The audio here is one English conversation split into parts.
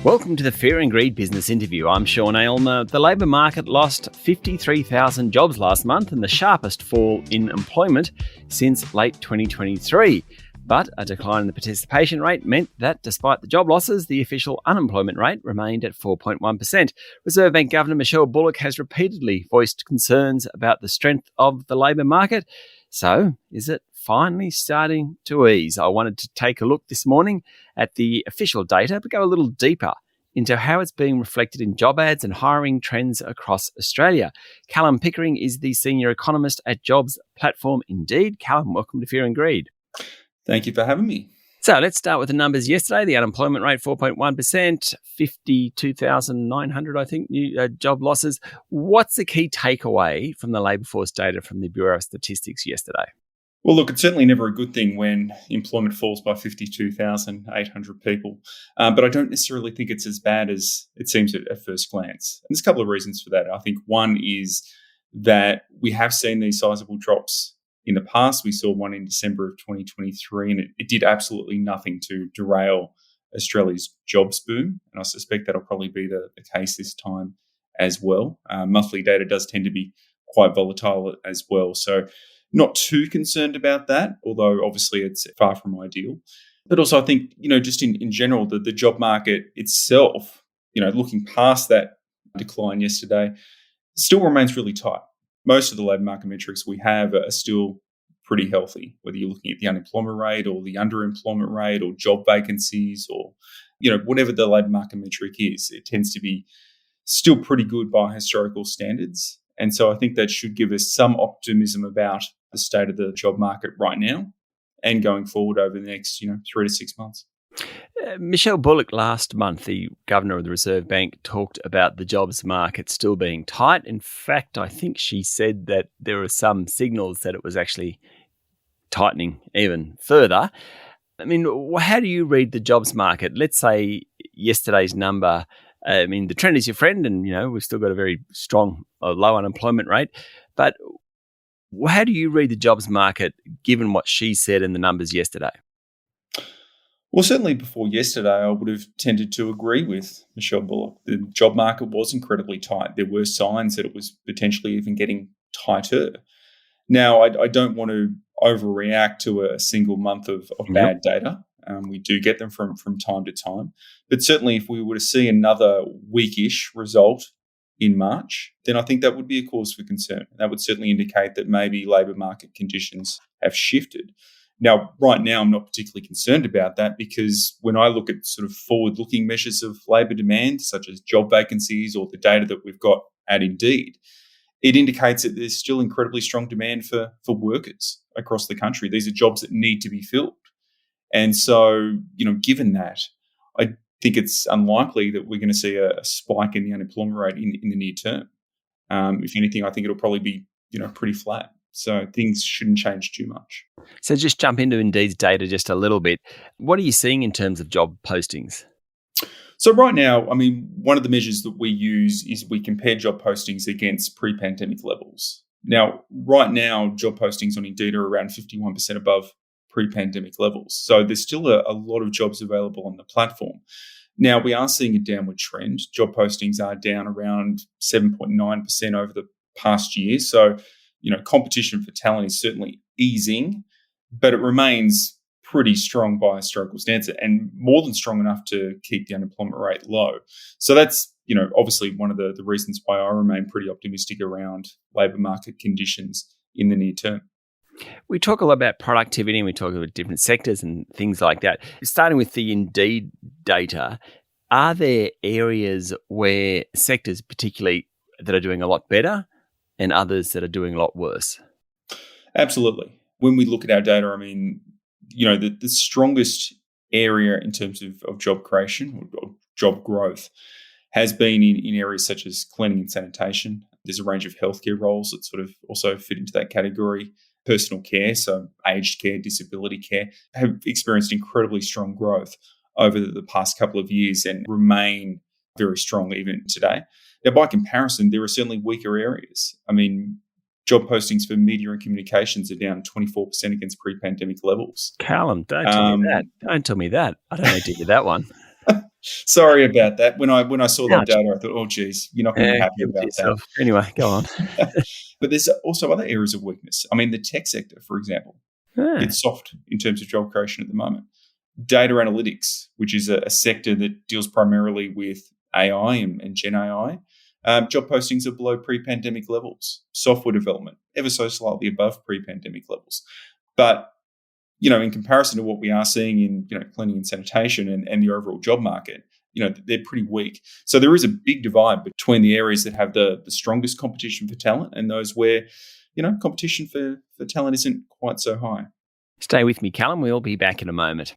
Welcome to the Fear and Greed Business Interview. I'm Sean Aylmer. The labour market lost 53,000 jobs last month and the sharpest fall in employment since late 2023. But a decline in the participation rate meant that despite the job losses, the official unemployment rate remained at 4.1%. Reserve Bank Governor Michelle Bullock has repeatedly voiced concerns about the strength of the labour market. So, is it finally starting to ease? I wanted to take a look this morning at the official data, but go a little deeper into how it's being reflected in job ads and hiring trends across Australia. Callam Pickering is the senior economist at jobs platform Indeed. Callam, welcome to Fear and Greed. Thank you for having me. So let's start with the numbers yesterday. The unemployment rate, 4.1%, 52,900, I think, new job losses. What's the key takeaway from the labour force data from the Bureau of Statistics yesterday? Well, look, it's certainly never a good thing when employment falls by 52,800 people, but I don't necessarily think it's as bad as it seems at first glance. And there's a couple of reasons for that. I think one is that we have seen these sizable drops in the past. We saw one in December of 2023, and it did absolutely nothing to derail Australia's jobs boom. And I suspect that'll probably be the case this time as well. Monthly data does tend to be quite volatile as well. So not too concerned about that, although obviously it's far from ideal. But also I think, just in general, the job market itself, looking past that decline yesterday, still remains really tight. Most of the labour market metrics we have are still pretty healthy, whether you're looking at the unemployment rate or the underemployment rate or job vacancies or, whatever the labour market metric is, it tends to be still pretty good by historical standards. And so I think that should give us some optimism about the state of the job market right now and going forward over the next, 3 to 6 months. Michelle Bullock last month, the Governor of the Reserve Bank, talked about the jobs market still being tight. In fact, I think she said that there were some signals that it was actually tightening even further. I mean, how do you read the jobs market? Let's say yesterday's number, the trend is your friend and, we've still got a very strong, low unemployment rate. But how do you read the jobs market given what she said in the numbers yesterday? Well, certainly before yesterday, I would have tended to agree with Michelle Bullock. The job market was incredibly tight. There were signs that it was potentially even getting tighter. Now, I don't want to overreact to a single month of bad data. We do get them from time to time. But certainly if we were to see another weakish result in March, then I think that would be a cause for concern. That would certainly indicate that maybe labour market conditions have shifted. Now, right now, I'm not particularly concerned about that because when I look at sort of forward-looking measures of labour demand, such as job vacancies or the data that we've got at Indeed, it indicates that there's still incredibly strong demand for workers across the country. These are jobs that need to be filled. And so, given that, I think it's unlikely that we're going to see a spike in the unemployment rate in the near term. If anything, I think it'll probably be, pretty flat. So things shouldn't change too much. So just jump into Indeed's data just a little bit. What are you seeing in terms of job postings? So right now, one of the measures that we use is we compare job postings against pre-pandemic levels. Now, right now, job postings on Indeed are around 51% above pre-pandemic levels. So there's still a lot of jobs available on the platform. Now, we are seeing a downward trend. Job postings are down around 7.9% over the past year. So competition for talent is certainly easing, but it remains pretty strong by historical standards and more than strong enough to keep the unemployment rate low. So that's, obviously one of the reasons why I remain pretty optimistic around labour market conditions in the near term. We talk a lot about productivity and we talk about different sectors and things like that. Starting with the Indeed data, are there areas where sectors particularly that are doing a lot better and others that are doing a lot worse? Absolutely. When we look at our data, the strongest area in terms of job creation or job growth has been in areas such as cleaning and sanitation. There's a range of healthcare roles that sort of also fit into that category. Personal care, so aged care, disability care, have experienced incredibly strong growth over the past couple of years and remain very strong even today. Now, by comparison, there are certainly weaker areas. Job postings for media and communications are down 24% against pre-pandemic levels. Callam, don't tell me that. Don't tell me that. I don't need to hear that one. Sorry about that. When I saw that Ouch. data, I thought, oh, geez, you're not going to be happy Keep it to about that. yourself. Anyway, go on. But there's also other areas of weakness. I mean, the tech sector, for example, Ah, it's soft in terms of job creation at the moment. Data analytics, which is a sector that deals primarily with AI and Gen AI, job postings are below pre-pandemic levels. Software development, ever so slightly above pre-pandemic levels. But in comparison to what we are seeing in cleaning and sanitation and the overall job market, they're pretty weak. So there is a big divide between the areas that have the strongest competition for talent and those where competition for talent isn't quite so high. stay with me, Callum. We'll be back in a moment.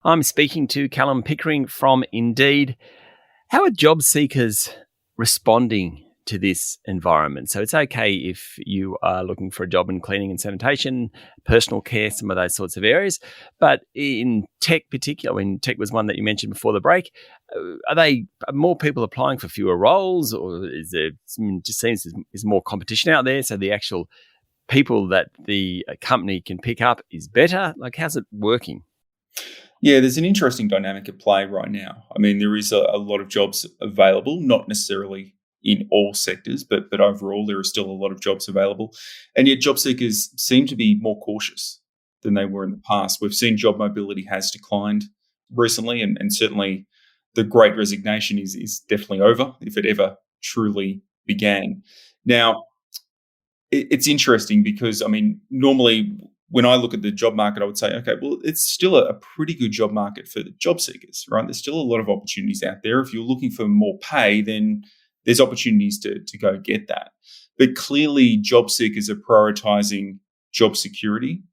I'm speaking to Callam Pickering from Indeed. How are job seekers responding to this environment? So it's okay if you are looking for a job in cleaning and sanitation, personal care, some of those sorts of areas. But in tech particularly, when tech was one that you mentioned before the break, are more people applying for fewer roles, or is there just seems there's more competition out there? So the actual people that the company can pick up is better? Like, how's it working? Yeah, there's an interesting dynamic at play right now. I mean, there is a lot of jobs available, not necessarily in all sectors, but overall, there are still a lot of jobs available. And yet job seekers seem to be more cautious than they were in the past. We've seen job mobility has declined recently, and certainly the great resignation is definitely over, if it ever truly began. Now, it's interesting because, I mean, normally when I look at the job market, I would say, okay, well, it's still a pretty good job market for the job seekers, right? There's still a lot of opportunities out there. If you're looking for more pay, then there's opportunities to go get that. But clearly, job seekers are prioritizing job security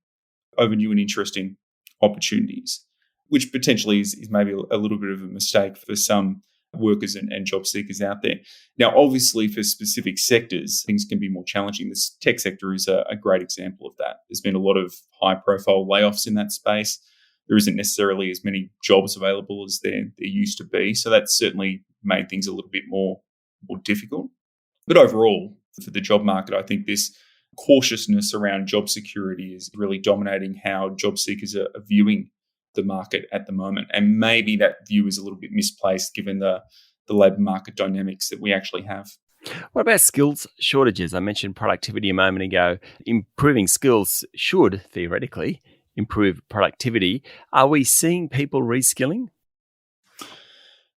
over new and interesting opportunities, which potentially is maybe a little bit of a mistake for some workers and job seekers out there. Now, obviously, for specific sectors, things can be more challenging. This tech sector is a great example of that. There's been a lot of high-profile layoffs in that space. There isn't necessarily as many jobs available as there used to be. So that's certainly made things a little bit more difficult. But overall, for the job market, I think this cautiousness around job security is really dominating how job seekers are viewing the market at the moment. And maybe that view is a little bit misplaced given the labour market dynamics that we actually have. What about skills shortages? I mentioned productivity a moment ago. Improving skills should theoretically improve productivity. Are we seeing people reskilling?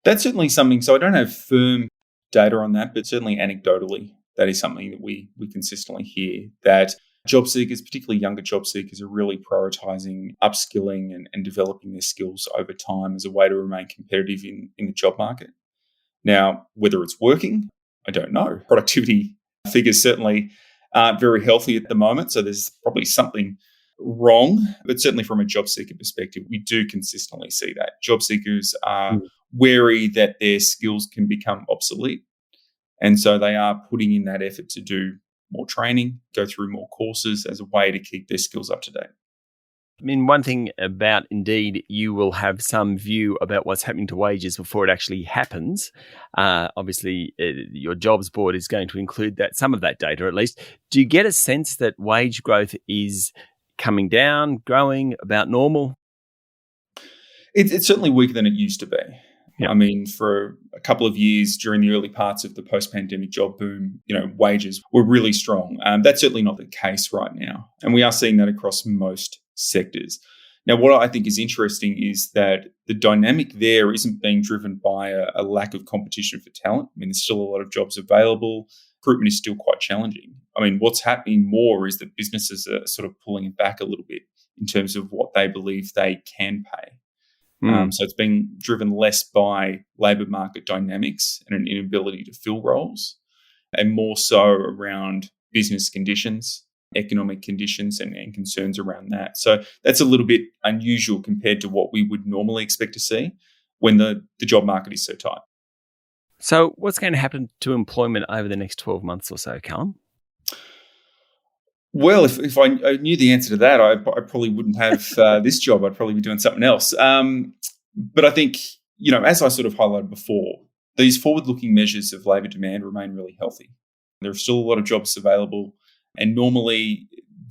That's certainly something. So I don't have firm data on that, but certainly anecdotally, that is something that we consistently hear, that job seekers, particularly younger job seekers, are really prioritising upskilling and developing their skills over time as a way to remain competitive in the job market. Now, whether it's working, I don't know. Productivity figures certainly aren't very healthy at the moment, so there's probably something wrong. But certainly from a job seeker perspective, we do consistently see that. Job seekers are wary that their skills can become obsolete. And so they are putting in that effort to do more training, go through more courses as a way to keep their skills up to date. I mean, one thing about Indeed, you will have some view about what's happening to wages before it actually happens. Obviously, your jobs board is going to include that, some of that data at least. Do you get a sense that wage growth is coming down, growing, about normal? It's certainly weaker than it used to be. Yeah. I mean, for a couple of years during the early parts of the post-pandemic job boom, wages were really strong. That's certainly not the case right now. And we are seeing that across most sectors. Now, what I think is interesting is that the dynamic there isn't being driven by a lack of competition for talent. I mean, there's still a lot of jobs available. Recruitment is still quite challenging. I mean, what's happening more is that businesses are sort of pulling it back a little bit in terms of what they believe they can pay. So it's being driven less by labour market dynamics and an inability to fill roles, and more so around business conditions, economic conditions, and concerns around that. So that's a little bit unusual compared to what we would normally expect to see when the job market is so tight. So what's going to happen to employment over the next 12 months or so, Callum? Well, if I knew the answer to that, I probably wouldn't have this job. I'd probably be doing something else. But I think, as I sort of highlighted before, these forward-looking measures of labour demand remain really healthy. There are still a lot of jobs available, and normally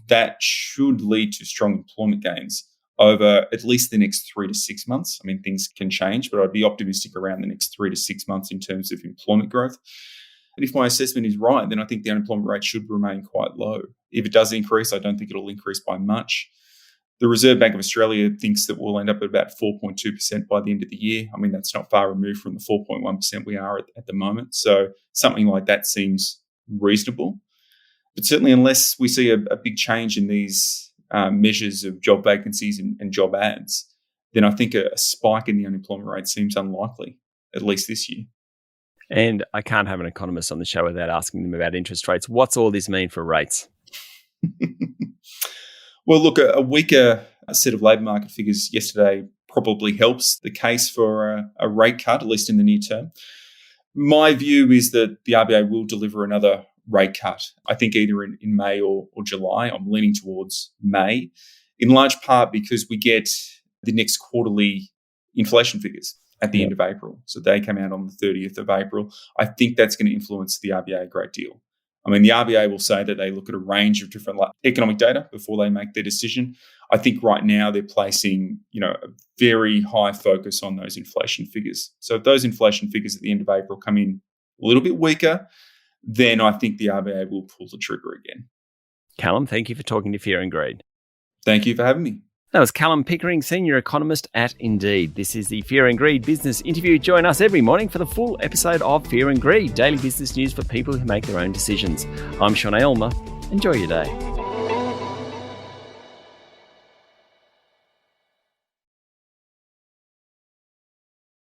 that should lead to strong employment gains over at least the next 3 to 6 months. I mean, things can change, but I'd be optimistic around the next 3 to 6 months in terms of employment growth. And if my assessment is right, then I think the unemployment rate should remain quite low. If it does increase, I don't think it'll increase by much. The Reserve Bank of Australia thinks that we'll end up at about 4.2% by the end of the year. I mean, that's not far removed from the 4.1% we are at the moment. So something like that seems reasonable. But certainly unless we see a big change in these measures of job vacancies and job ads, then I think a spike in the unemployment rate seems unlikely, at least this year. And I can't have an economist on the show without asking them about interest rates. What's all this mean for rates? Well, look, a weaker set of labour market figures yesterday probably helps the case for a rate cut, at least in the near term. My view is that the RBA will deliver another rate cut, I think either in May or July. I'm leaning towards May, in large part because we get the next quarterly inflation figures at the end of April. So they come out on the 30th of April. I think that's going to influence the RBA a great deal. I mean, the RBA will say that they look at a range of different economic data before they make their decision. I think right now they're placing, a very high focus on those inflation figures. So if those inflation figures at the end of April come in a little bit weaker, then I think the RBA will pull the trigger again. Callam, thank you for talking to Fear and Greed. Thank you for having me. That was Callam Pickering, Senior Economist at Indeed. This is the Fear and Greed Business Interview. Join us every morning for the full episode of Fear and Greed, daily business news for people who make their own decisions. I'm Sean Aylmer. Enjoy your day.